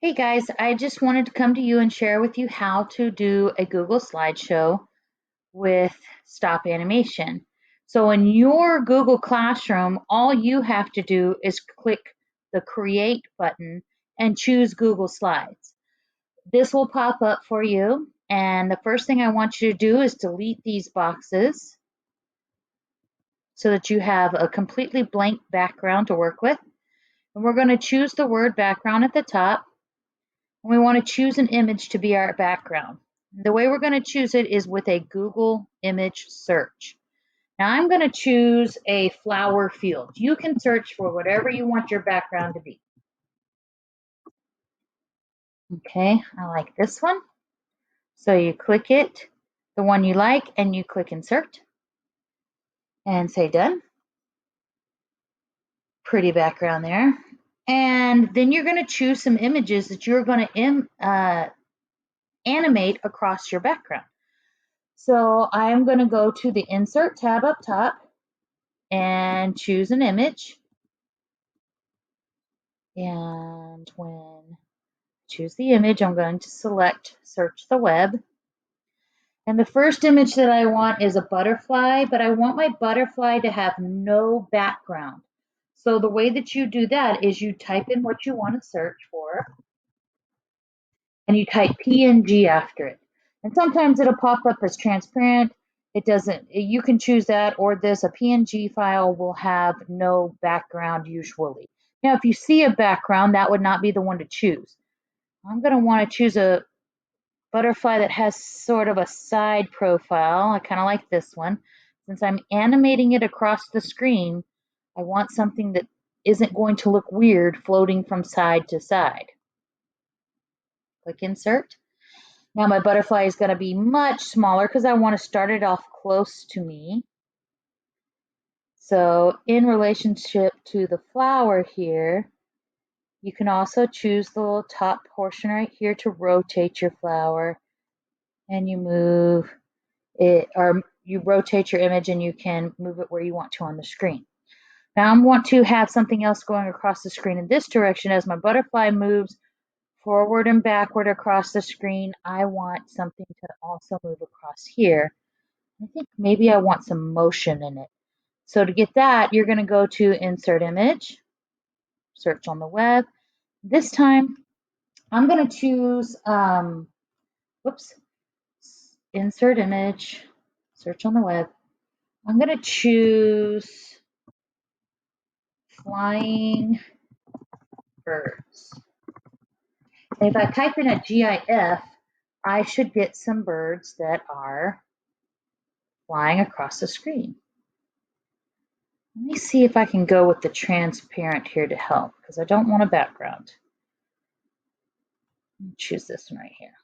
Hey guys, I just wanted to come to you and share with you how to do a Google slideshow with stop animation. So in your Google Classroom, all you have to do is click the Create button and choose Google Slides. This will pop up for you, and the first thing I want you to do is delete these boxes so that you have a completely blank background to work with. And we're going to choose the word background at the top. We want to choose an image to be our background. The way we're going to choose it is with a Google image search. Now I'm going to choose a flower field. You can search for whatever you want your background to be. Okay, I like this one. So you click it, the one you like, and you click insert and say done. Pretty background there. And then you're going to choose some images that you're going to animate across your background. So I'm going to go to the Insert tab up top and choose an image. And when I choose the image, I'm going to select Search the Web. And the first image that I want is a butterfly, but I want my butterfly to have no background. So the way that you do that is you type in what you want to search for, and you type PNG after it. And sometimes it'll pop up as transparent. It doesn't, you can choose that or this. A PNG file will have no background usually. Now, if you see a background, that would not be the one to choose. I'm going to want to choose a butterfly that has sort of a side profile. I kind of like this one. Since I'm animating it across the screen, I want something that isn't going to look weird floating from side to side. Click Insert. Now my butterfly is going to be much smaller because I want to start it off close to me. So in relationship to the flower here, you can also choose the little top portion right here to rotate your flower, and you move it, or you rotate your image and you can move it where you want to on the screen. Now I want to have something else going across the screen in this direction. As my butterfly moves forward and backward across the screen, I want something to also move across here. I think maybe I want some motion in it. So to get that, you're going to go to Insert Image, search on the web. This time, I'm going to choose, Insert Image, search on the web. I'm going to choose flying birds. And if I type in a GIF, I should get some birds that are flying across the screen. Let me see if I can go with the transparent here to help, because I don't want a background. Choose this one right here.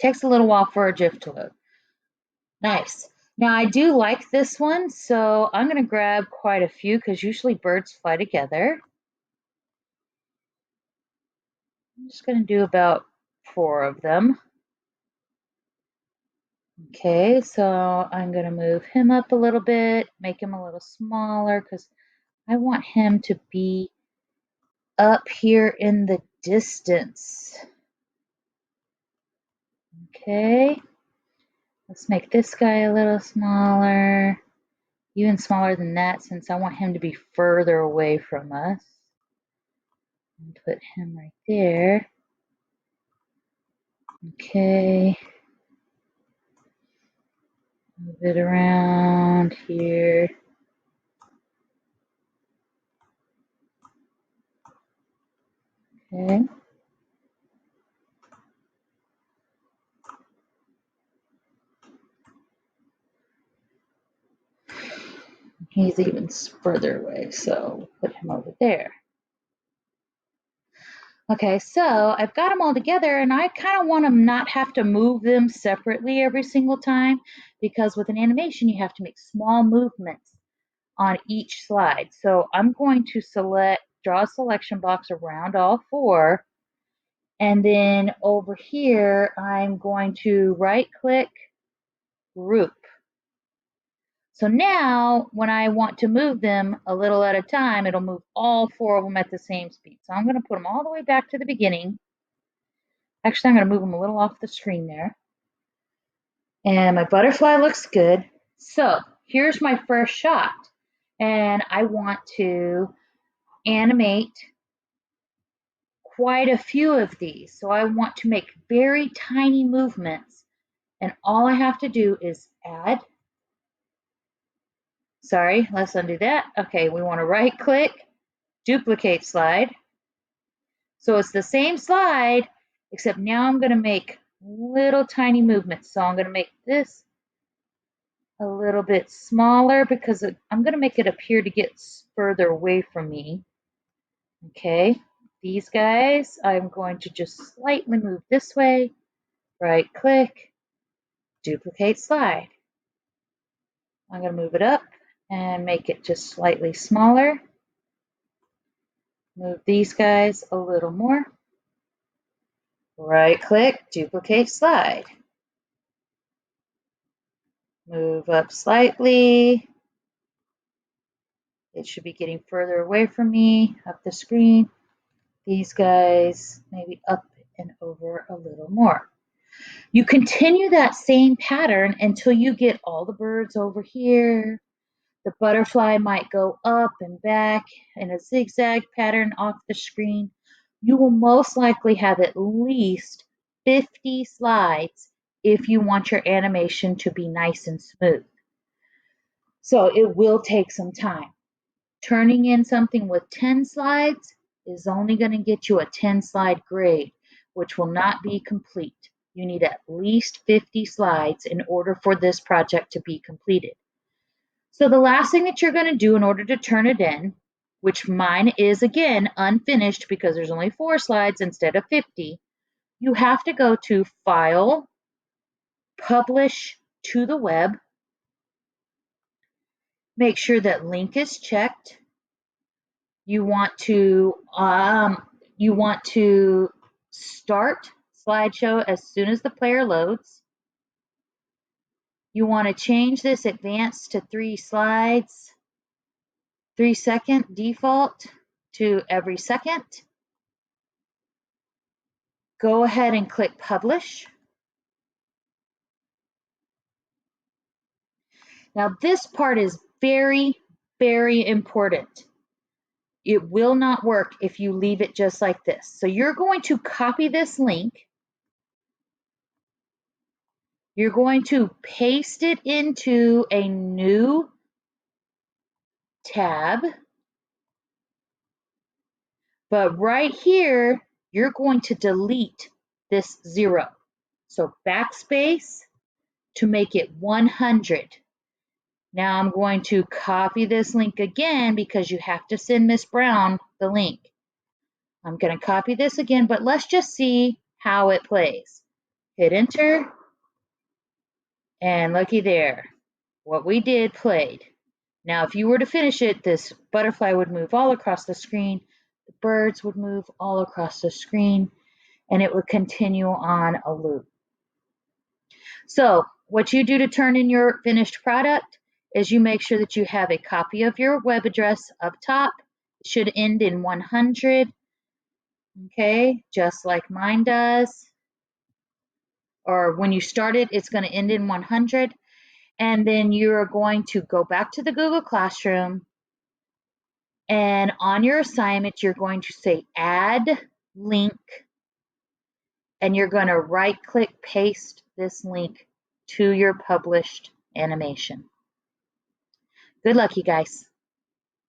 Takes a little while for a GIF to load. Nice. Now I do like this one, so I'm going to grab quite a few because usually birds fly together. I'm just going to do about 4 of them. Okay, so I'm going to move him up a little bit, make him a little smaller because I want him to be up here in the distance. Okay, let's make this guy a little smaller, even smaller than that since I want him to be further away from us. And put him right there. Okay. Move it around here. Okay. He's even further away, so put him over there. Okay, so I've got them all together, and I kind of want to not have to move them separately every single time, because with an animation, you have to make small movements on each slide. So I'm going to draw a selection box around all 4, and then over here, I'm going to right-click, Group. So now when I want to move them a little at a time, it'll move all 4 of them at the same speed. So I'm going to put them all the way back to the beginning. Actually, I'm going to move them a little off the screen there. And my butterfly looks good. So here's my first shot. And I want to animate quite a few of these. So I want to make very tiny movements. And all I have to do is add. Sorry, let's undo that. Okay, we want to right click, duplicate slide. So it's the same slide, except now I'm going to make little tiny movements. So I'm going to make this a little bit smaller because I'm going to make it appear to get further away from me. Okay, these guys, I'm going to just slightly move this way, right click, duplicate slide. I'm going to move it up and make it just slightly smaller. Move these guys a little more. Right click, duplicate slide. Move up slightly. It should be getting further away from me, up the screen. These guys maybe up and over a little more. You continue that same pattern until you get all the birds over here. The butterfly might go up and back in a zigzag pattern off the screen. You will most likely have at least 50 slides if you want your animation to be nice and smooth. So it will take some time. Turning in something with 10 slides is only going to get you a 10 slide grade, which will not be complete. You need at least 50 slides in order for this project to be completed. So the last thing that you're going to do in order to turn it in, which mine is again unfinished because there's only 4 slides instead of 50, you have to go to File, Publish to the Web, make sure that link is checked. You want to start slideshow as soon as the player loads. You want to change this advanced to 3 slides, 3-second default to every second. Go ahead and click publish. Now this part is very, very important. It will not work if you leave it just like this. So you're going to copy this link. You're going to paste it into a new tab. But right here, you're going to delete this 0. So backspace to make it 100. Now I'm going to copy this link again because you have to send Miss Brown the link. I'm going to copy this again, but let's just see how it plays. Hit enter, and looky there. What we did played. Now, if you were to finish it, this butterfly would move all across the screen, the birds would move all across the screen, and it would continue on a loop. So what you do to turn in your finished product is you make sure that you have a copy of your web address up top. It should end in 100, okay, just like mine does. Or when you start it, it's going to end in 100. And then you're going to go back to the Google Classroom. And on your assignment, you're going to say add link. And you're going to right click paste this link to your published animation. Good luck, you guys.